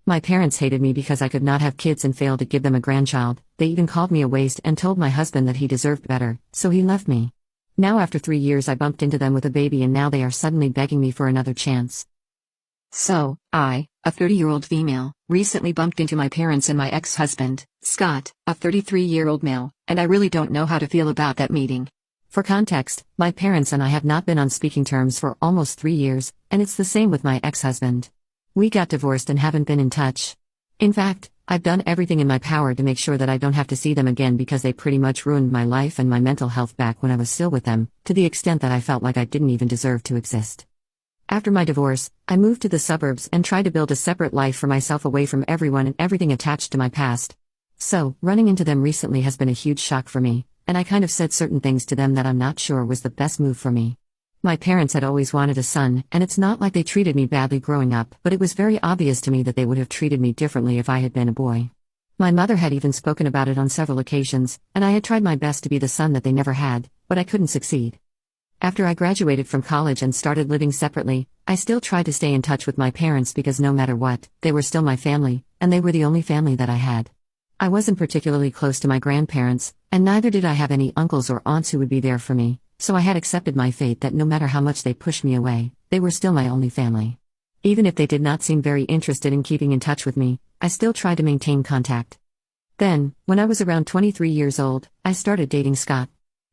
My parents hated me because I could not have kids and failed to give them a grandchild. They even called me a waste and told my husband that he deserved better, so he left me. Now after 3 years I bumped into them with a baby and now they are suddenly begging me for another chance. So, I, a 30-year-old female, recently bumped into my parents and my ex-husband, Scott, a 33-year-old male, and I really don't know how to feel about that meeting. For context, my parents and I have not been on speaking terms for almost 3 years, and it's the same with my ex-husband. We got divorced and haven't been in touch. In fact, I've done everything in my power to make sure that I don't have to see them again because they pretty much ruined my life and my mental health back when I was still with them, to the extent that I felt like I didn't even deserve to exist. After my divorce, I moved to the suburbs and tried to build a separate life for myself away from everyone and everything attached to my past. So, running into them recently has been a huge shock for me, and I kind of said certain things to them that I'm not sure was the best move for me. My parents had always wanted a son, and it's not like they treated me badly growing up, but it was very obvious to me that they would have treated me differently if I had been a boy. My mother had even spoken about it on several occasions, and I had tried my best to be the son that they never had, but I couldn't succeed. After I graduated from college and started living separately, I still tried to stay in touch with my parents because no matter what, they were still my family, and they were the only family that I had. I wasn't particularly close to my grandparents, and neither did I have any uncles or aunts who would be there for me, so I had accepted my fate that no matter how much they pushed me away, they were still my only family. Even if they did not seem very interested in keeping in touch with me, I still tried to maintain contact. Then, when I was around 23 years old, I started dating Scott.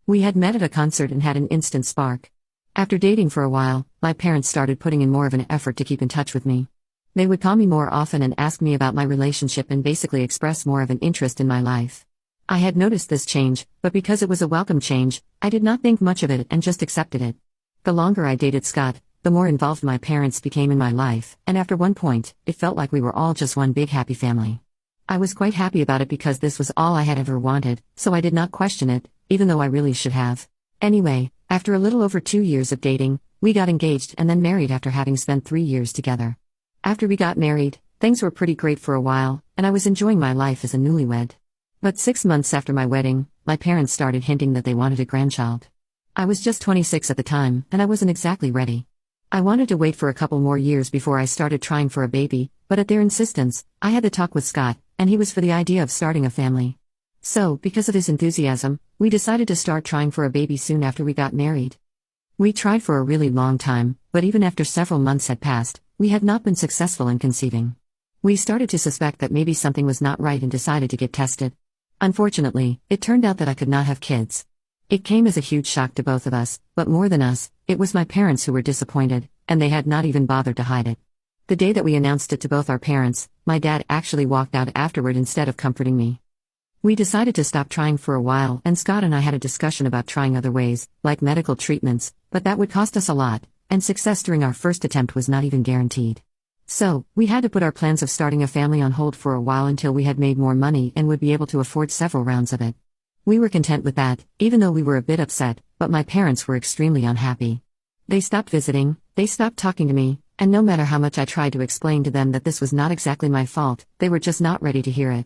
We had met at a concert and had an instant spark. After dating for a while, my parents started putting in more of an effort to keep in touch with me. They would call me more often and ask me about my relationship and basically express more of an interest in my life. I had noticed this change, but because it was a welcome change, I did not think much of it and just accepted it. The longer I dated Scott, the more involved my parents became in my life, and after one point, it felt like we were all just one big happy family. I was quite happy about it because this was all I had ever wanted, so I did not question it, even though I really should have. Anyway, after a little over 2 years of dating, we got engaged and then married after having spent 3 years together. After we got married, things were pretty great for a while, and I was enjoying my life as a newlywed. But 6 months after my wedding, my parents started hinting that they wanted a grandchild. I was just 26 at the time, and I wasn't exactly ready. I wanted to wait for a couple more years before I started trying for a baby, but at their insistence, I had the talk with Scott, and he was for the idea of starting a family. So, because of his enthusiasm, we decided to start trying for a baby soon after we got married. We tried for a really long time, but even after several months had passed, we had not been successful in conceiving. We started to suspect that maybe something was not right and decided to get tested. Unfortunately, it turned out that I could not have kids. It came as a huge shock to both of us, but more than us, it was my parents who were disappointed, and they had not even bothered to hide it. The day that we announced it to both our parents, my dad actually walked out afterward instead of comforting me. We decided to stop trying for a while, and Scott and I had a discussion about trying other ways, like medical treatments, but that would cost us a lot, and success during our first attempt was not even guaranteed. So, we had to put our plans of starting a family on hold for a while until we had made more money and would be able to afford several rounds of it. We were content with that, even though we were a bit upset, but my parents were extremely unhappy. They stopped visiting, they stopped talking to me, and no matter how much I tried to explain to them that this was not exactly my fault, they were just not ready to hear it.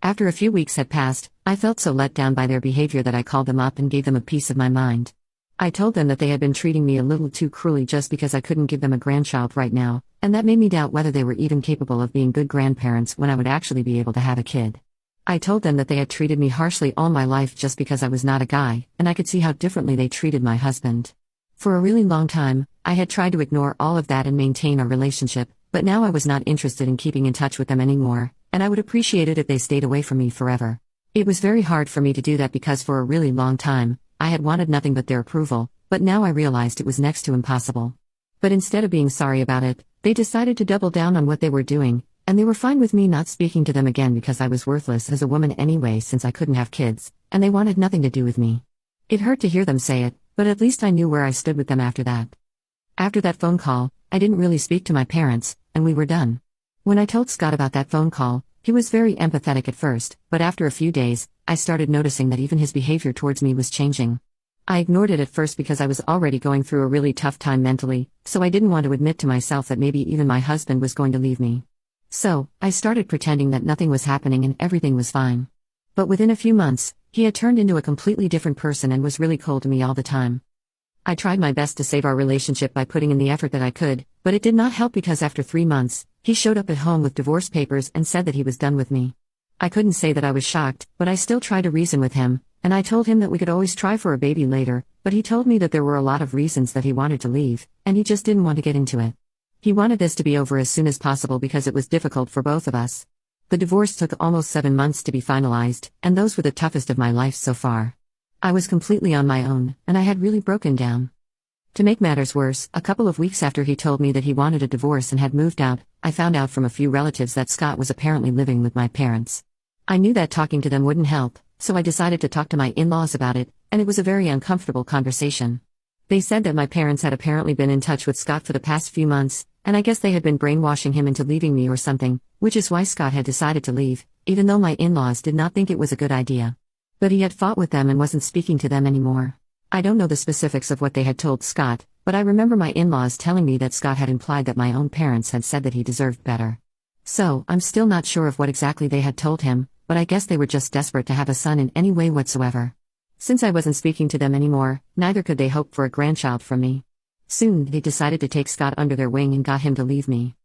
After a few weeks had passed, I felt so let down by their behavior that I called them up and gave them a piece of my mind. I told them that they had been treating me a little too cruelly just because I couldn't give them a grandchild right now, and that made me doubt whether they were even capable of being good grandparents when I would actually be able to have a kid. I told them that they had treated me harshly all my life just because I was not a guy, and I could see how differently they treated my husband. For a really long time, I had tried to ignore all of that and maintain our relationship, but now I was not interested in keeping in touch with them anymore, and I would appreciate it if they stayed away from me forever. It was very hard for me to do that because for a really long time, I had wanted nothing but their approval, but now I realized it was next to impossible. But instead of being sorry about it, they decided to double down on what they were doing, and they were fine with me not speaking to them again because I was worthless as a woman anyway since I couldn't have kids, and they wanted nothing to do with me. It hurt to hear them say it, but at least I knew where I stood with them after that. After that phone call, I didn't really speak to my parents, and we were done. When I told Scott about that phone call, he was very empathetic at first, but after a few days, I started noticing that even his behavior towards me was changing. I ignored it at first because I was already going through a really tough time mentally, so I didn't want to admit to myself that maybe even my husband was going to leave me. So, I started pretending that nothing was happening and everything was fine. But within a few months, he had turned into a completely different person and was really cold to me all the time. I tried my best to save our relationship by putting in the effort that I could, but it did not help because after 3 months, He showed up at home with divorce papers and said that he was done with me. I couldn't say that I was shocked, but I still tried to reason with him, and I told him that we could always try for a baby later, but he told me that there were a lot of reasons that he wanted to leave, and he just didn't want to get into it. He wanted this to be over as soon as possible because it was difficult for both of us. The divorce took almost 7 months to be finalized, and those were the toughest of my life so far. I was completely on my own, and I had really broken down. To make matters worse, a couple of weeks after he told me that he wanted a divorce and had moved out, I found out from a few relatives that Scott was apparently living with my parents. I knew that talking to them wouldn't help, so I decided to talk to my in-laws about it, and it was a very uncomfortable conversation. They said that my parents had apparently been in touch with Scott for the past few months, and I guess they had been brainwashing him into leaving me or something, which is why Scott had decided to leave, even though my in-laws did not think it was a good idea. But he had fought with them and wasn't speaking to them anymore. I don't know the specifics of what they had told Scott, but I remember my in-laws telling me that Scott had implied that my own parents had said that he deserved better. So, I'm still not sure of what exactly they had told him, but I guess they were just desperate to have a son in any way whatsoever. Since I wasn't speaking to them anymore, neither could they hope for a grandchild from me. Soon, they decided to take Scott under their wing and got him to leave me.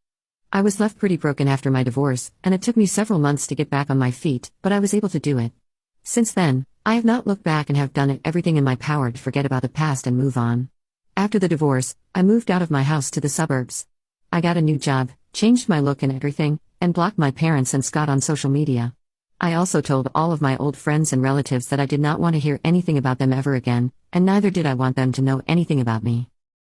I was left pretty broken after my divorce, and it took me several months to get back on my feet, but I was able to do it. Since then, I have not looked back and have done everything in my power to forget about the past and move on. After the divorce, I moved out of my house to the suburbs. I got a new job, changed my look and everything, and blocked my parents and Scott on social media. I also told all of my old friends and relatives that I did not want to hear anything about them ever again, and neither did I want them to know anything about me.